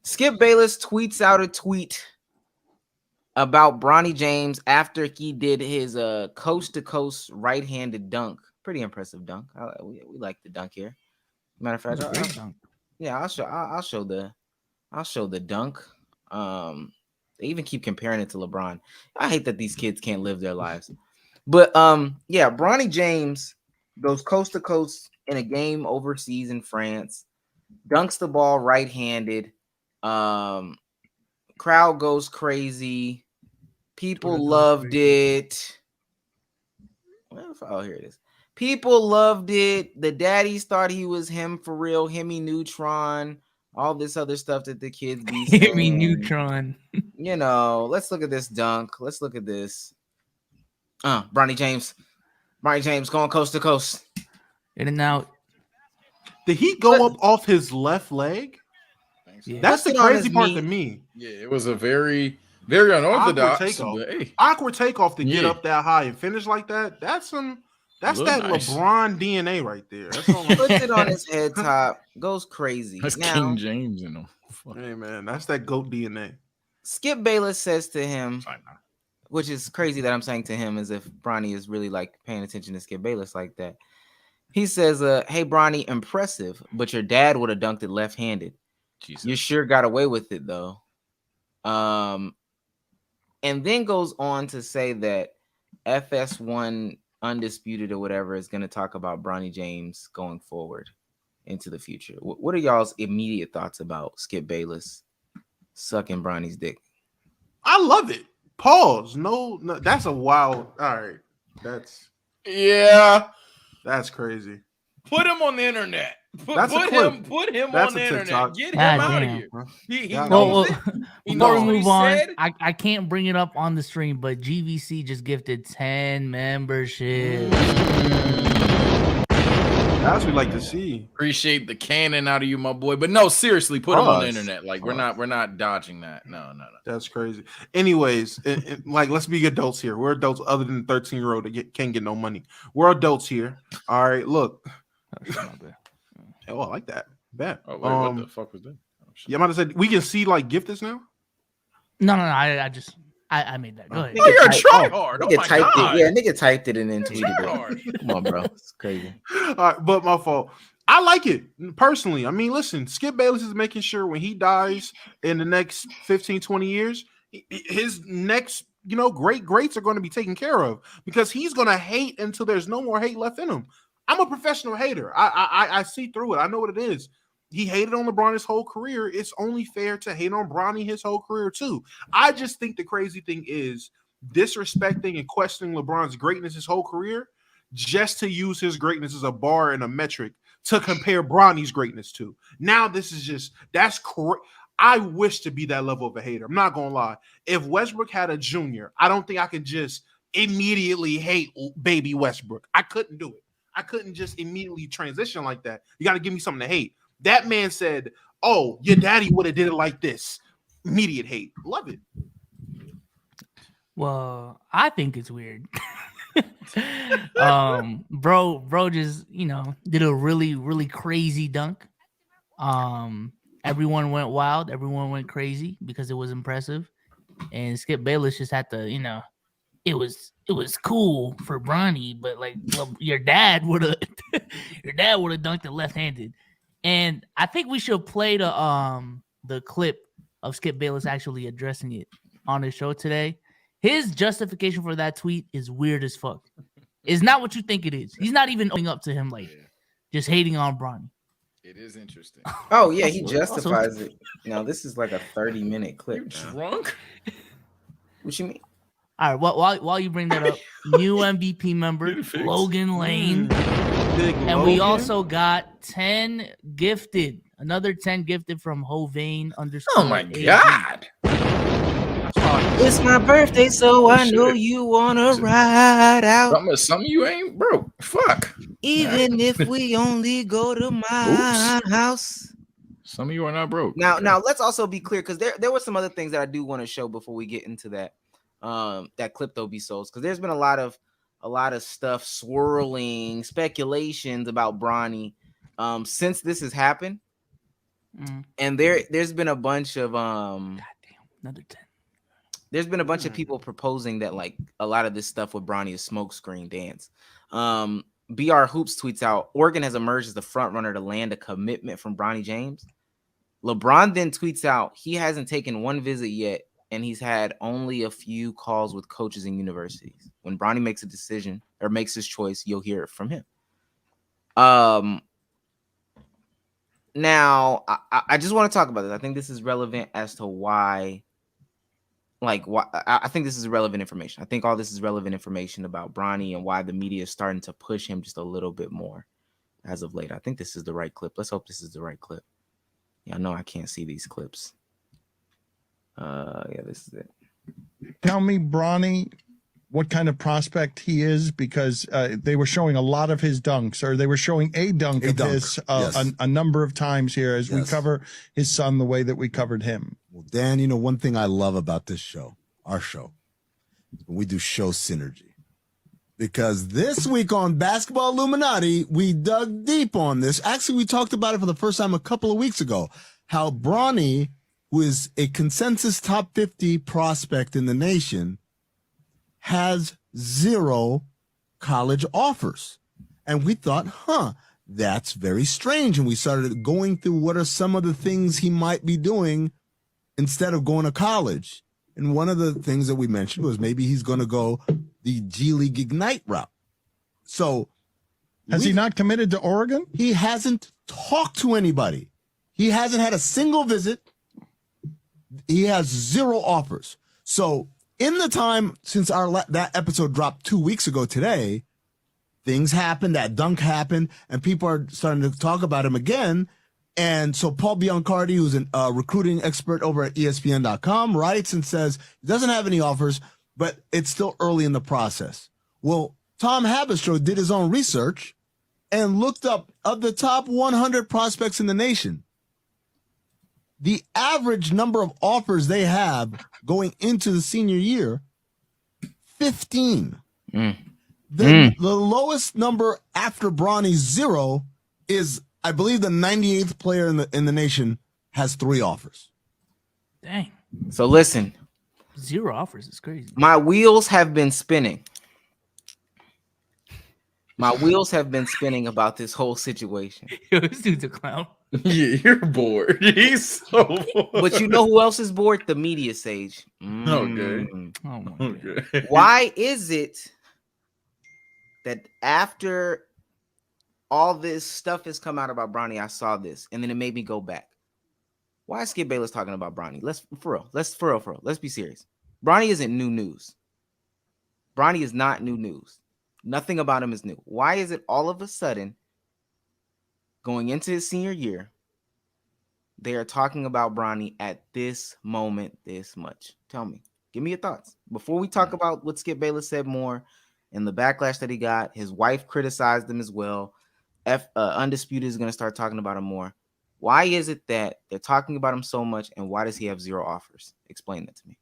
Skip Bayless tweets out a tweet about Bronny James after he did his coast to coast right-handed dunk. Pretty impressive dunk. We like the dunk here. Matter of fact, Great dunk. yeah, I'll show the dunk. They even keep comparing it to LeBron. I hate that these kids can't live their lives. But yeah, Bronny James goes coast to coast in a game overseas in France, dunks the ball right-handed. Crowd goes crazy. People loved it. Oh, here it is. People loved it. The daddies thought he was him for real. Hemi Neutron. All this other stuff that the kids be saying. Hemi Neutron. You know, let's look at this dunk. Let's look at this. Bronny James. Bronny James going coast to coast. In and out. Did he go up off his left leg? Yeah. That's the crazy part to me. Yeah, it was a very unorthodox awkward takeoff to get up that high and finish like that. That's that nice. LeBron DNA right there. That's all. Puts it on his head top, goes crazy. That's now, King James, you know. Hey man, that's that GOAT DNA. Skip Bayless says to him, which is crazy that I'm saying to him as if Bronny is really like paying attention to Skip Bayless like that. He says, "Hey Bronny, impressive, but your dad would have dunked it left-handed. Jesus. You sure got away with it though." And then goes on to say that FS1 Undisputed or whatever is going to talk about Bronny James going forward into the future. What are y'all's immediate thoughts about Skip Bayless sucking Bronny's dick? I love it. Pause. No, that's a wild. All right. That's crazy. Put him on the internet. Put him on the internet. Get him out of here. Before we move on, I can't bring it up on the stream, but GVC just gifted 10 memberships. That's what we like to see. Appreciate the cannon out of you, my boy. But no, seriously, put him on the internet. Like we're not dodging that. No. That's crazy. Anyways, like let's be adults here. We're adults other than 13-year-old that can't get no money. We're adults here. All right, look. Oh, I like that. Bet. Oh, wait, what the fuck was that? Oh, yeah, I'm about to say we can see like gifters now. No. I made that. Go ahead. Oh, you're a tryhard. Nigga typed it. Yeah, nigga typed it and then tweeted it. Come on, bro. It's crazy. All right, but my fault. I like it personally. I mean, listen, Skip Bayless is making sure when he dies in the next 15, 20 years, his next, greats are going to be taken care of because he's going to hate until there's no more hate left in him. I'm a professional hater. I see through it. I know what it is. He hated on LeBron his whole career. It's only fair to hate on Bronny his whole career too. I just think the crazy thing is disrespecting and questioning LeBron's greatness his whole career just to use his greatness as a bar and a metric to compare Bronny's greatness to. Now this is that's I wish to be that level of a hater. I'm not going to lie. If Westbrook had a junior, I don't think I could just immediately hate baby Westbrook. I couldn't do it. I couldn't just immediately transition like that. You got to give me something to hate. That man said, "Oh, your daddy would have did it like this." Immediate hate. Love it. Well, I think it's weird. Bro just, did a really, really crazy dunk. Everyone went wild. Everyone went crazy because it was impressive. And Skip Bayless just had to, it was cool for Bronny, but like your dad would have dunked it left-handed. And I think we should play the clip of Skip Bayless actually addressing it on his show today. His justification for that tweet is weird as fuck. It's not what you think it is. He's not even owning up to him, like just hating on Bronny. It is interesting. Oh yeah, he justifies it. Now this is like a 30-minute clip. You drunk? What you mean? All right, while you bring that up, new MVP member Logan Lane. And we also got 10 gifted. Another 10 gifted from Hovain _. Oh my God. It's my birthday, so I know you wanna ride out. Some of you ain't broke. Fuck. Even if we only go to my house. Some of you are not broke. Now let's also be clear because there were some other things that I do want to show before we get into that. That clip though be souls because there's been a lot of stuff swirling, speculations about Bronny since this has happened. And there's been a bunch of Goddamn, another 10. there's been a bunch of people proposing that like a lot of this stuff with Bronny is smokescreen dance. BR Hoops tweets out, Oregon has emerged as the front runner to land a commitment from Bronny James. LeBron then tweets out he hasn't taken one visit yet, and he's had only a few calls with coaches and universities. When Bronny makes a decision or makes his choice, you'll hear it from him. Now, I just want to talk about this. I think this is relevant as to why. I think this is relevant information. I think all this is relevant information about Bronny and why the media is starting to push him just a little bit more as of late. I think this is the right clip. Let's hope this is the right clip. Yeah, I know I can't see these clips. Yeah, this is it. Tell me, Bronny, what kind of prospect he is, because they were showing a lot of his dunks, or they were showing a dunk of his a number of times here as we cover his son the way that we covered him. Well, Dan, you know, one thing I love about this show, our show, when we do show synergy. Because this week on Basketball Illuminati, we dug deep on this. Actually, we talked about it for the first time a couple of weeks ago, how Bronny, who is a consensus top 50 prospect in the nation, has 0 college offers. And we thought, that's very strange. And we started going through what are some of the things he might be doing instead of going to college. And one of the things that we mentioned was maybe he's going to go the G League Ignite route. So has he not committed to Oregon? He hasn't talked to anybody. He hasn't had a single visit. He has 0 offers. So in the time since that episode dropped 2 weeks ago today, things happened, that dunk happened, and people are starting to talk about him again. And so Paul Biancardi, who's a recruiting expert over at ESPN.com, writes and says he doesn't have any offers, but it's still early in the process. Well, Tom Habistro did his own research and looked up of the top 100 prospects in the nation, the average number of offers they have going into the senior year, 15. The lowest number after Bronny's 0 is, I believe, the 98th player in the nation has 3 offers. Dang. So listen. 0 offers is crazy. My wheels have been spinning. My wheels have been spinning about this whole situation. Yo, this dude's a clown. Yeah, you're bored. He's so bored. But you know who else is bored? The media, Sage. Okay. Oh my God. Why is it that after all this stuff has come out about Bronny, I saw this, and then it made me go back? Why is Skip Bayless talking about Bronny? Let's be serious. Bronny isn't new news. Bronny is not new news. Nothing about him is new. Why is it all of a sudden, going into his senior year, they are talking about Bronny at this moment this much? Tell me. Give me your thoughts. Before we talk about what Skip Bayless said more and the backlash that he got, his wife criticized him as well. Undisputed is going to start talking about him more. Why is it that they're talking about him so much, and why does he have 0 offers? Explain that to me.